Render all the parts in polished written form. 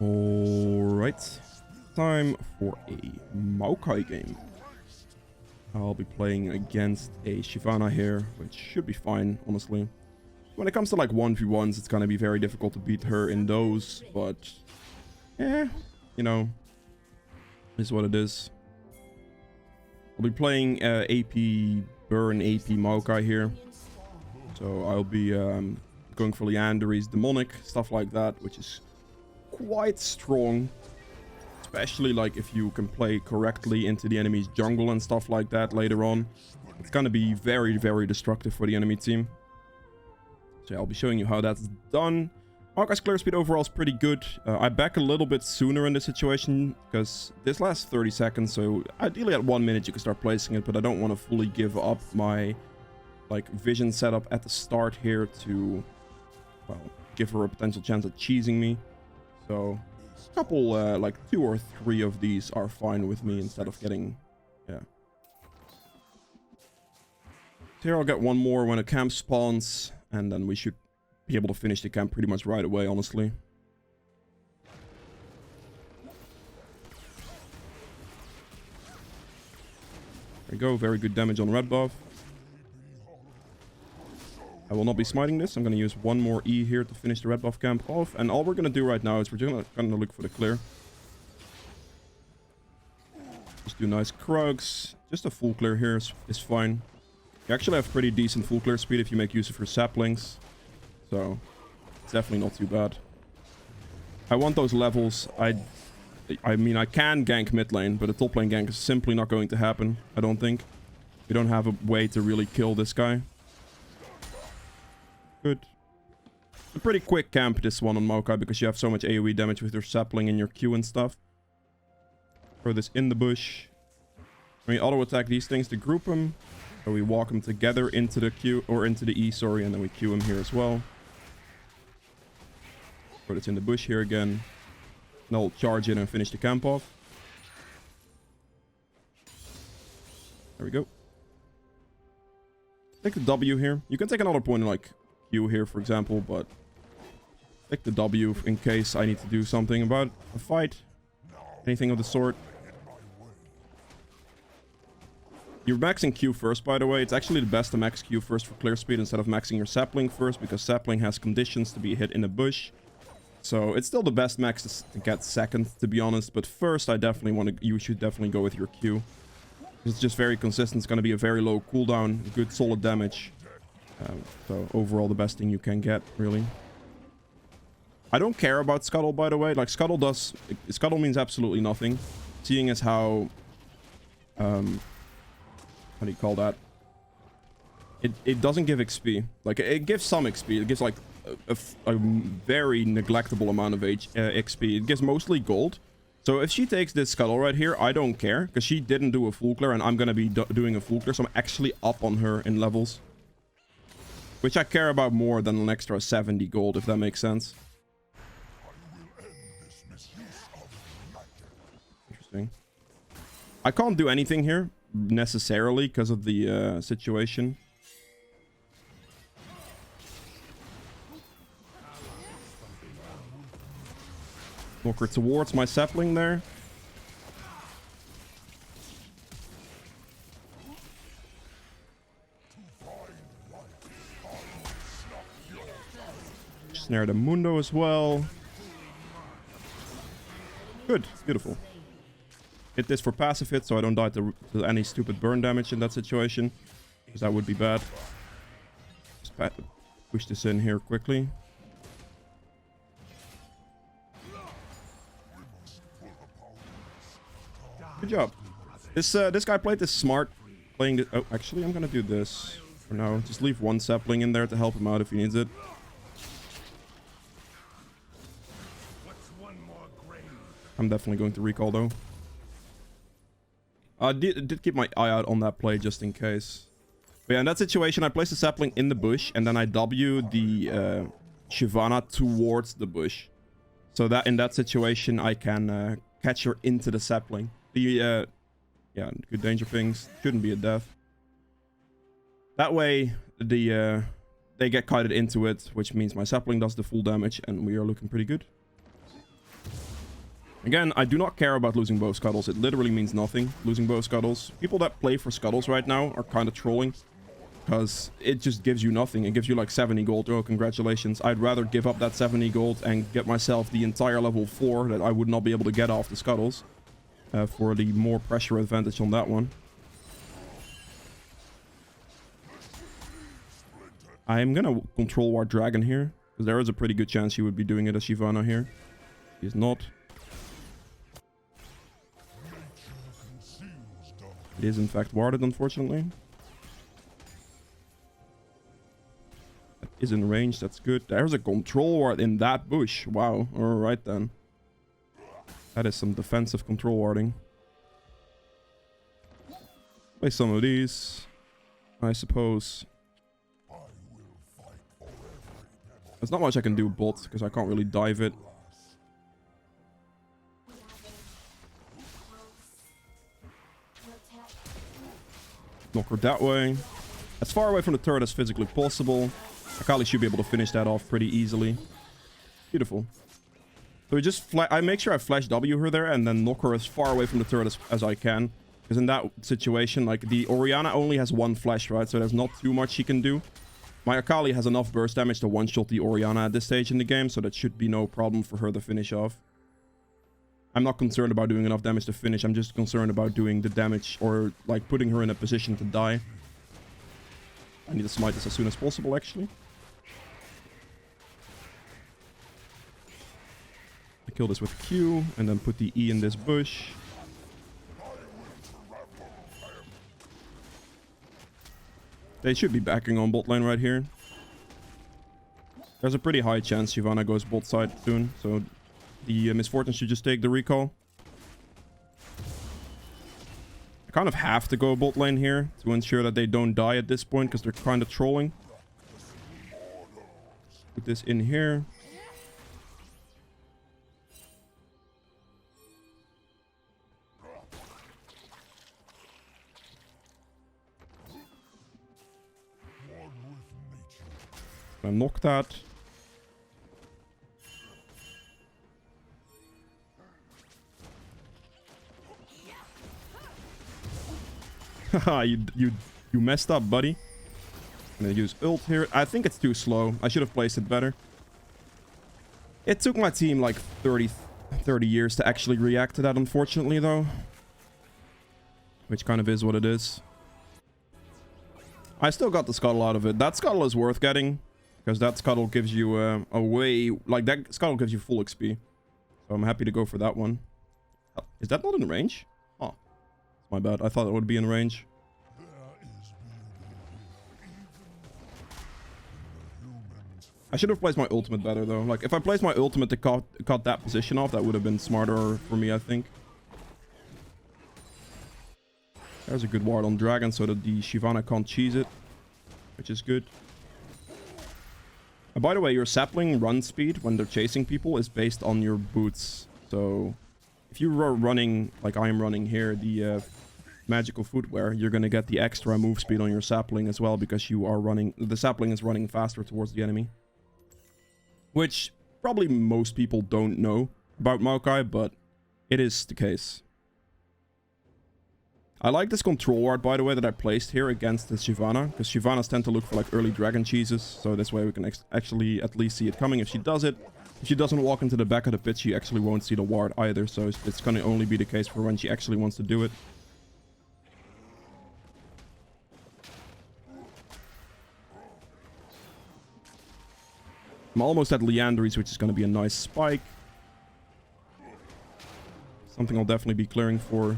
Alright, time for a Maokai game. I'll be playing against a Shyvana here, which should be fine, honestly. When it comes to like 1v1s, it's gonna be very difficult to beat her in those, but you know, is what it is. I'll be playing AP Burn, AP Maokai here. So I'll be going for Leandery's Demonic, stuff like that, which is quite strong. Especially like if you can play correctly into the enemy's jungle and stuff like that later on. It's gonna be very, very destructive for the enemy team. So yeah, I'll be showing you how that's done. Maokai's clear speed overall is pretty good. I back a little bit sooner in this situation because this lasts 30 seconds. So ideally at 1 minute you can start placing it, but I don't want to fully give up my like vision setup at the start here to, well, give her a potential chance at cheesing me. So a couple, like 2 or 3 of these are fine with me instead of getting, yeah. So here I'll get one more when a camp spawns, and then we should be able to finish the camp pretty much right away, honestly. There we go, very good damage on red buff. I will not be smiting this. I'm going to use one more E here to finish the red buff camp off. And all we're going to do right now is we're just going to look for the clear. Just do nice Krugs. Just a full clear here is fine. You actually have pretty decent full clear speed if you make use of your saplings. So it's definitely not too bad. I want those levels. I mean, I can gank mid lane, but the top lane gank is simply not going to happen, I don't think. We don't have a way to really kill this guy. Good. A pretty quick camp, this one on Maokai, because you have so much AoE damage with your sapling and your Q and stuff. Throw this in the bush. When we auto-attack these things to group them. So we walk them together into the Q, or into the E, sorry, and then we Q them here as well. Put it in the bush here again. And I'll charge in and finish the camp off. There we go. Take the W here. You can take another point like Q here, for example, but take the W in case I need to do something about a fight. Anything of the sort. You're maxing Q first, by the way. It's actually the best to max Q first for clear speed instead of maxing your sapling first, because sapling has conditions to be hit in the bush. So it's still the best max to get second, to be honest. But first, I definitely want to. You should definitely go with your Q. It's just very consistent. It's going to be a very low cooldown, good solid damage. So overall, the best thing you can get, really. I don't care about Scuttle, by the way. Like, Scuttle means absolutely nothing. Seeing as how... how do you call that? It doesn't give XP. Like, it gives some XP. It gives, like, a very neglectable amount of XP. It gives mostly gold. So if she takes this Scuttle right here, I don't care. Because she didn't do a full clear, and I'm going to be doing a full clear. So I'm actually up on her in levels. Which I care about more than an extra 70 gold, if that makes sense. Interesting. I can't do anything here, necessarily, because of the situation. Walk her towards my sapling there. Snare the Mundo as well. Good. Beautiful. Hit this for passive hit so I don't die to any stupid burn damage in that situation. Because that would be bad. Just push this in here quickly. Good job. This guy played this smart. Playing this... Oh, actually, I'm gonna do this for now. Just leave one sapling in there to help him out if he needs it. I'm definitely going to recall, though. I did keep my eye out on that play just in case. But yeah, in that situation, I placed a sapling in the bush, and then I W the Shyvana towards the bush. So that in that situation, I can catch her into the sapling. The, yeah, good danger pings. Shouldn't be a death. That way, they get kited into it, which means my sapling does the full damage, and we are looking pretty good. Again, I do not care about losing both scuttles. It literally means nothing, losing both scuttles. People that play for scuttles right now are kind of trolling, because it just gives you nothing. It gives you like 70 gold. Oh, congratulations. I'd rather give up that 70 gold and get myself the entire level 4 that I would not be able to get off the scuttles, for the more pressure advantage on that one. I'm gonna control our dragon here, because there is a pretty good chance she would be doing it as Shyvana here. She's not. It is in fact warded, unfortunately. That is in range, that's good. There's a control ward in that bush. Wow, alright then. That is some defensive control warding. Play some of these, I suppose. There's not much I can do bot, because I can't really dive it. Knock her that way. As far away from the turret as physically possible. Akali should be able to finish that off pretty easily. Beautiful. So we just I make sure I flash W her there and then knock her as far away from the turret as I can. Because in that situation, like, the Orianna only has one flash, right? So there's not too much she can do. My Akali has enough burst damage to one-shot the Orianna at this stage in the game, so that should be no problem for her to finish off. I'm not concerned about doing enough damage to finish. I'm just concerned about doing the damage, or like putting her in a position to die. I need to smite this as soon as possible, actually. I kill this with Q, and then put the E in this bush. They should be backing on bot lane right here. There's a pretty high chance Shyvana goes bot side soon, so the Misfortune should just take the recall. I kind of have to go bot lane here to ensure that they don't die at this point, because they're kind of trolling. Put this in here. I knock that. Haha, you messed up, buddy. I'm gonna use ult here. I think it's too slow. I should have placed it better. It took my team like 30 years to actually react to that, unfortunately, though. Which kind of is what it is. I still got the scuttle out of it. That scuttle is worth getting, because that scuttle gives you a way... Like, that scuttle gives you full XP. So I'm happy to go for that one. Is that not in range? Oh, my bad. I thought it would be in range. I should have placed my ultimate better, though. Like, if I placed my ultimate to cut that position off, that would have been smarter for me, I think. There's a good ward on Dragon, so that the Shyvana can't cheese it, which is good. And by the way, your sapling run speed when they're chasing people is based on your boots. So if you are running, like I am running here, the magical footwear, you're going to get the extra move speed on your sapling as well, because you are running... The sapling is running faster towards the enemy. Which probably most people don't know about Maokai, but it is the case. I like this control ward, by the way, that I placed here against the Shyvana, because Shyvanas tend to look for like early dragon cheeses, so this way we can actually at least see it coming if she does it. If she doesn't walk into the back of the pit, she actually won't see the ward either, so it's going to only be the case for when she actually wants to do it. I'm almost at Leandries, which is going to be a nice spike. Something I'll definitely be clearing for.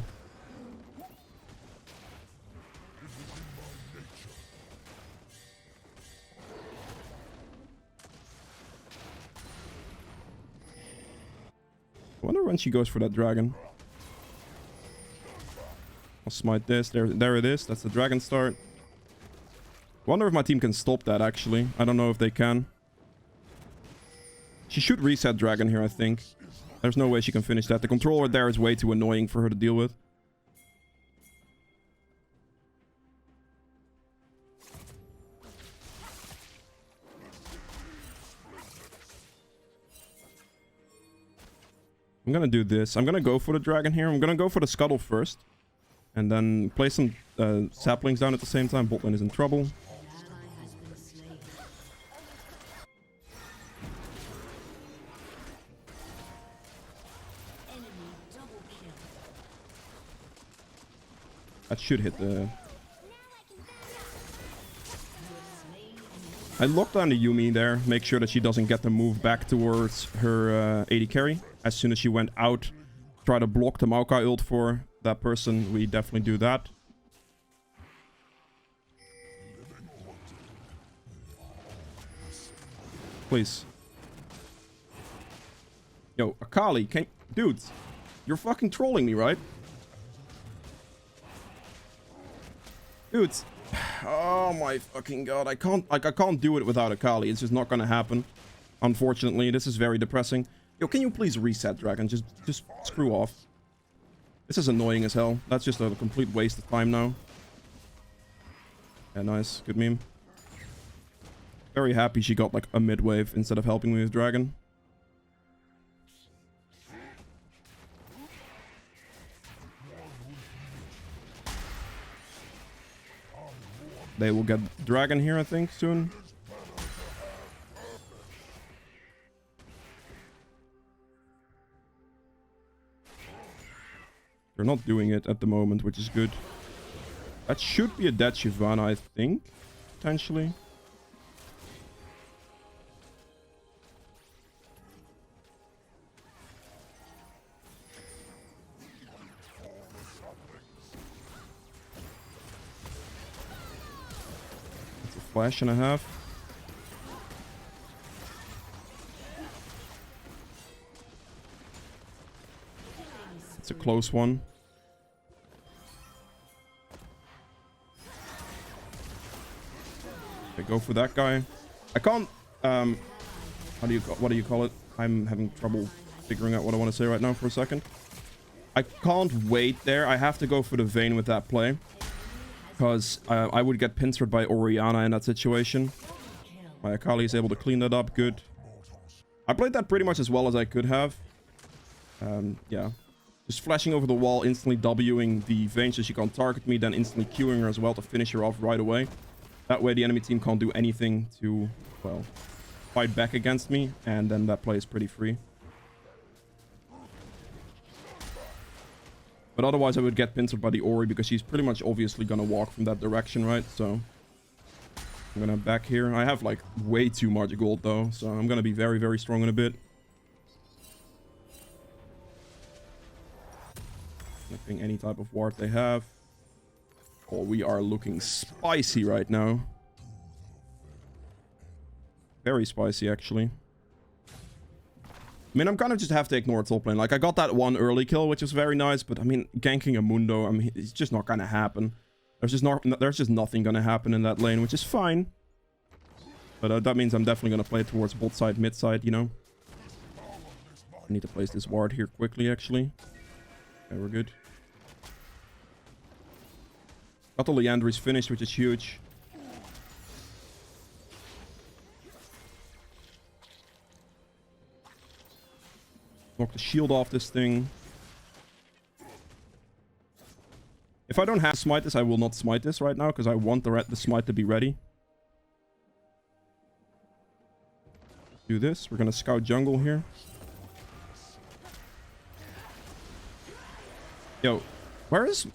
I wonder when she goes for that dragon. I'll smite this. There it is. That's the dragon start. Wonder if my team can stop that, actually. I don't know if they can. She should reset dragon here, I think. There's no way she can finish that. The controller there is way too annoying for her to deal with. I'm gonna do this. I'm gonna go for the dragon here. I'm gonna go for the scuttle first. And then place some saplings down at the same time. Botlane is in trouble. That should hit the... I locked down the Yumi there. Make sure that she doesn't get the move back towards her AD carry. As soon as she went out, try to block the Maokai ult for that person. We definitely do that. Please. Yo, Akali, can... Dudes, you're fucking trolling me, right? Dudes. Oh my fucking god. I can't do it without Akali. It's just not gonna happen. Unfortunately, this is very depressing. Yo, can you please reset, Dragon? Just screw off. This is annoying as hell. That's just a complete waste of time now. Yeah, nice. Good meme. Very happy she got like a mid-wave instead of helping me with Dragon. They will get Dragon here, I think, soon. They're not doing it at the moment, which is good. That should be a dead Shyvana, I think. Potentially. That's a flash and a half. It's a close one. Okay, go for that guy. I can't, what do you call it? I'm having trouble figuring out what I want to say right now for a second. I can't wait there. I have to go for the Vayne with that play. Because I would get pincered by Orianna in that situation. My Akali is able to clean that up. Good. I played that pretty much as well as I could have. Yeah. Just flashing over the wall, instantly Wing the Vayne so she can't target me, then instantly Qing her as well to finish her off right away. That way the enemy team can't do anything to, well, fight back against me, and then that play is pretty free. But otherwise I would get pincered by the Ori because she's pretty much obviously gonna walk from that direction, right? So I'm gonna back here. I have like way too much gold though, so I'm gonna be very, very strong in a bit. Flipping any type of ward they have. Oh, we are looking spicy right now. Very spicy, actually. I mean, I'm gonna just have to ignore top lane. Like, I got that one early kill, which was very nice, but I mean, ganking a Mundo, I mean, it's just not gonna happen. There's just nothing gonna happen in that lane, which is fine. But that means I'm definitely gonna play towards bot side, mid side, you know. I need to place this ward here quickly, actually. Okay, we're good. Got the Leandry's finished, which is huge. Knock the shield off this thing. If I don't have to smite this, I will not smite this right now, because I want the smite to be ready. Do this. We're going to scout jungle here. Yo, where is...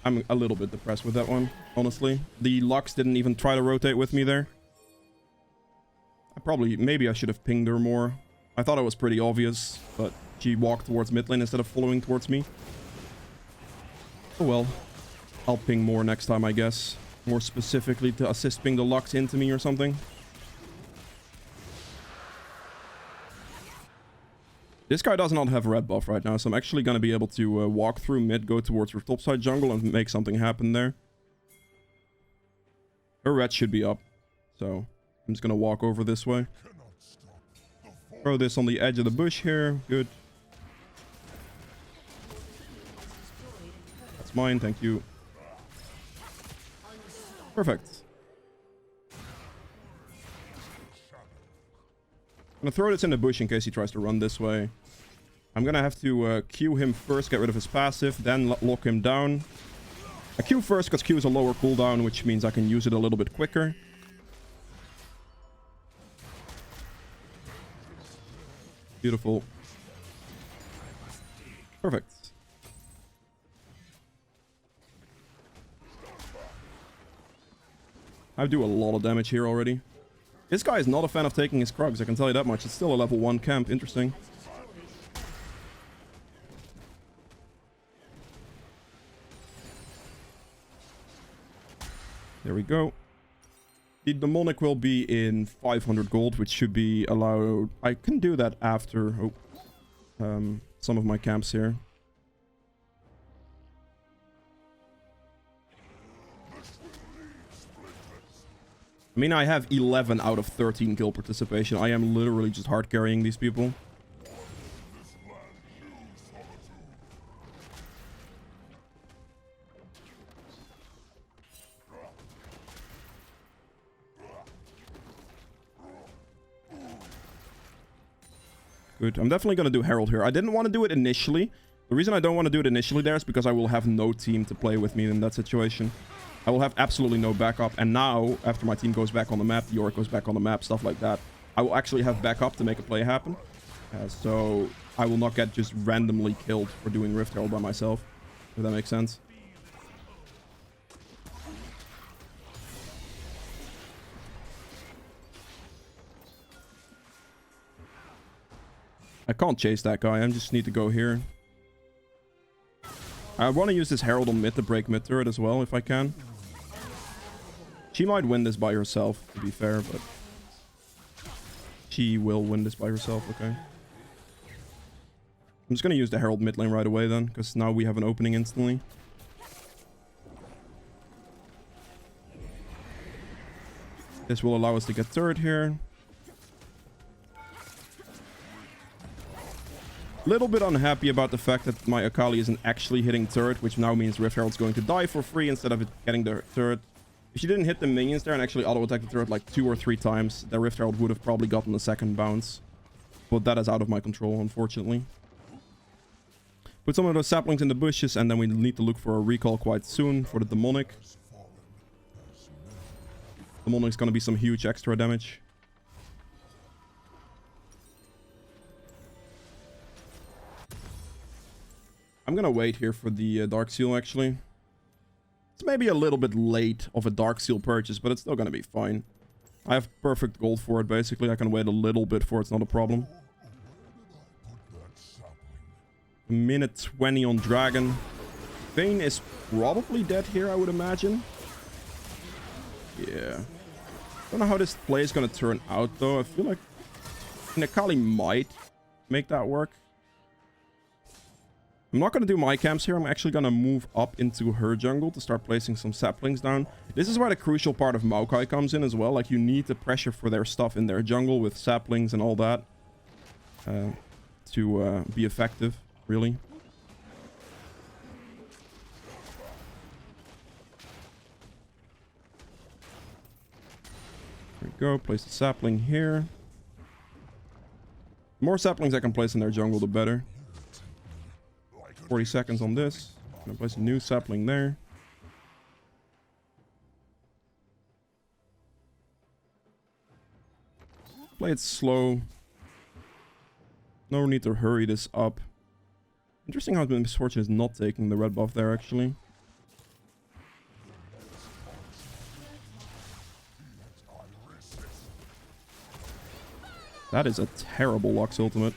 I'm a little bit depressed with that one, honestly. The Lux didn't even try to rotate with me there. Maybe I should have pinged her more. I thought it was pretty obvious, but she walked towards mid lane instead of following towards me. Oh well. I'll ping more next time, I guess. More specifically to assist ping the Lux into me or something. This guy does not have a red buff right now, so I'm actually going to be able to walk through mid, go towards her topside jungle, and make something happen there. Her red should be up, so I'm just going to walk over this way. Throw this on the edge of the bush here. Good. That's mine, thank you. Perfect. I'm gonna throw this in the bush in case he tries to run this way. I'm gonna have to Q him first, get rid of his passive, then lock him down. I Q first because Q is a lower cooldown, which means I can use it a little bit quicker. Beautiful. Perfect. I do a lot of damage here already. This guy is not a fan of taking his Krugs, I can tell you that much. It's still a level 1 camp. Interesting. There we go. The demonic will be in 500 gold, which should be allowed. I can do that after some of my camps here. I mean, I have 11 out of 13 kill participation. I am literally just hard carrying these people. Good. I'm definitely going to do Herald here. I didn't want to do it initially. The reason I don't want to do it initially there is because I will have no team to play with me in that situation. I will have absolutely no backup. And now, after my team goes back on the map, the York goes back on the map, stuff like that, I will actually have backup to make a play happen. So I will not get just randomly killed for doing Rift Herald by myself, if that makes sense. I can't chase that guy. I just need to go here. I want to use this Herald on mid to break mid turret as well, if I can. She might win this by herself, to be fair, but... she will win this by herself, okay. I'm just going to use the Herald mid lane right away then, because now we have an opening instantly. This will allow us to get turret here. Little bit unhappy about the fact that my Akali isn't actually hitting turret, which now means Rift Herald's going to die for free instead of it getting the turret. If she didn't hit the minions there and actually auto-attack the turret like 2 or 3 times, the Rift Herald would have probably gotten the second bounce. But that is out of my control, unfortunately. Put some of those saplings in the bushes, and then we need to look for a recall quite soon for the demonic. Demonic's gonna be some huge extra damage. I'm gonna wait here for the Dark Seal, actually. It's maybe a little bit late of a Dark Seal purchase, but it's still gonna be fine. I have perfect gold for it, basically. I can wait a little bit for it, it's not a problem. A minute 20 on Dragon. Vayne is probably dead here, I would imagine. Yeah. Don't know how this play is gonna turn out, though. I feel like Akali might make that work. I'm not going to do my camps here. I'm actually going to move up into her jungle to start placing some saplings down. This is where the crucial part of Maokai comes in as well. Like, you need the pressure for their stuff in their jungle with saplings and all that. To be effective, really. There we go. Place the sapling here. The more saplings I can place in their jungle, the better. 40 seconds on this. I'm gonna place a new sapling there. Play it slow. No need to hurry this up. Interesting how Misfortune is not taking the red buff there, actually. That is a terrible Lux ultimate.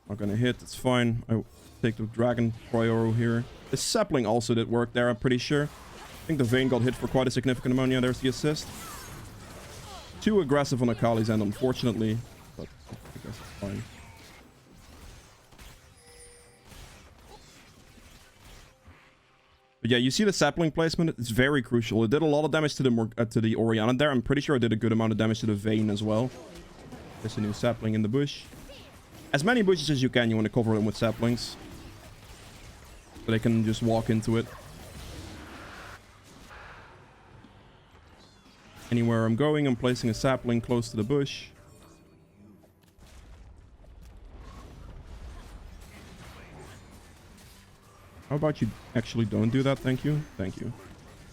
Not gonna hit, it's fine. I take the Dragon Prioro here. The sapling also did work there, I'm pretty sure. I think the Vayne got hit for quite a significant amount. Yeah, there's the assist. Too aggressive on Akali's end, unfortunately. But I guess it's fine. But yeah, you see the sapling placement? It's very crucial. It did a lot of damage to the Orianna there. I'm pretty sure it did a good amount of damage to the Vayne as well. There's a new sapling in the bush. As many bushes as you can, you want to cover them with saplings. So they can just walk into it. Anywhere I'm going, I'm placing a sapling close to the bush. How about you actually don't do that? Thank you. Thank you.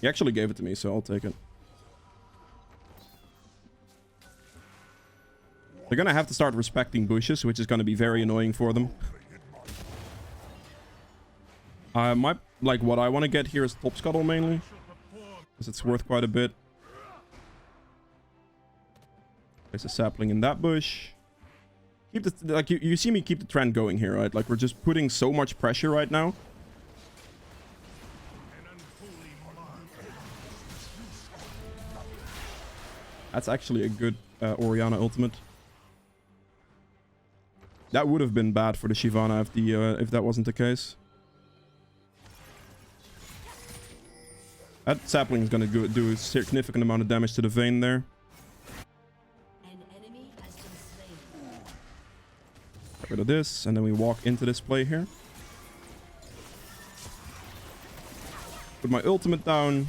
He actually gave it to me, so I'll take it. They're gonna have to start respecting bushes, which is gonna be very annoying for them. What I want to get here is top scuttle mainly, because it's worth quite a bit. There's a sapling in that bush. Keep the, like, you see me keep the trend going here, right? Like, we're just putting so much pressure right now. That's actually a good Orianna ultimate. That would have been bad for the Shyvana if that wasn't the case. That sapling is going to do a significant amount of damage to the vein there. Get rid of this, and then we walk into this play here. Put my ultimate down.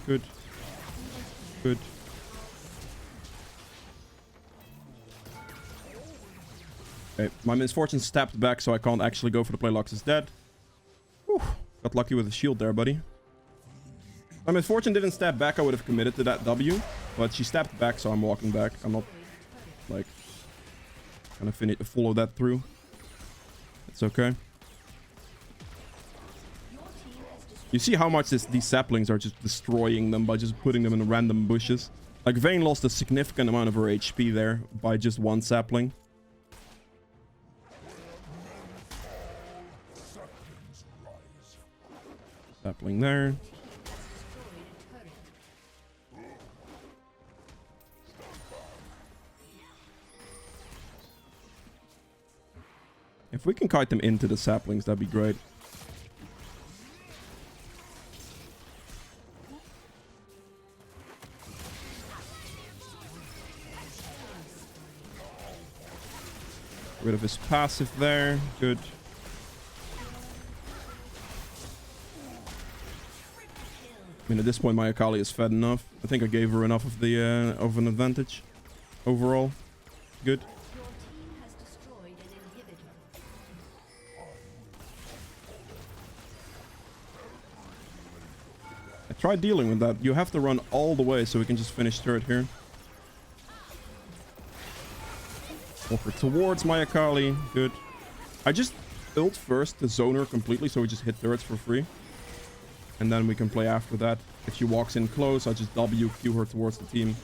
Good. Good. Okay, my misfortune stabbed back, so I can't actually go for the play. Lux is dead. Whew. Got lucky with the shield there, buddy. My misfortune didn't stab back, I would have committed to that W. But she stabbed back, so I'm walking back. I'm not, like, gonna follow that through. It's okay. You see how much these saplings are just destroying them by just putting them in random bushes. Like, Vayne lost a significant amount of her HP there by just one sapling. Sapling there. If we can kite them into the saplings, that'd be great. Rid of his passive there. Good. I mean, at this point, my Akali is fed enough. I think I gave her enough of the of an advantage overall. Good. I tried dealing with that. You have to run all the way so we can just finish turret here. Offer towards my Akali. Good. I just ult first to zone her completely so we just hit turrets for free. And then we can play after that. If she walks in close, I just WQ her towards the team.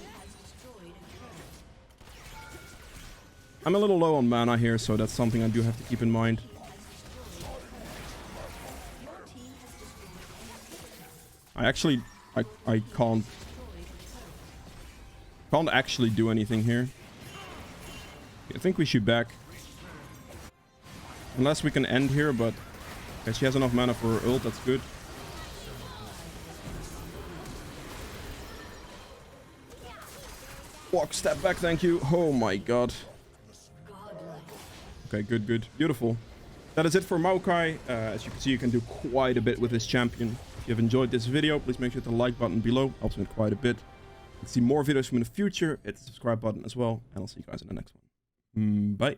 I'm a little low on mana here, so that's something I do have to keep in mind. I can't actually do anything here. I think we should back. Unless we can end here, but okay, she has enough mana for her ult, that's good. Walk, step back, thank you. Oh my god. Okay, good, good. Beautiful. That is it for Maokai. As you can see, you can do quite a bit with this champion. If you have enjoyed this video, please make sure to hit the like button below. Helps me quite a bit. To see more videos from in the future, hit the subscribe button as well. And I'll see you guys in the next one. Bye.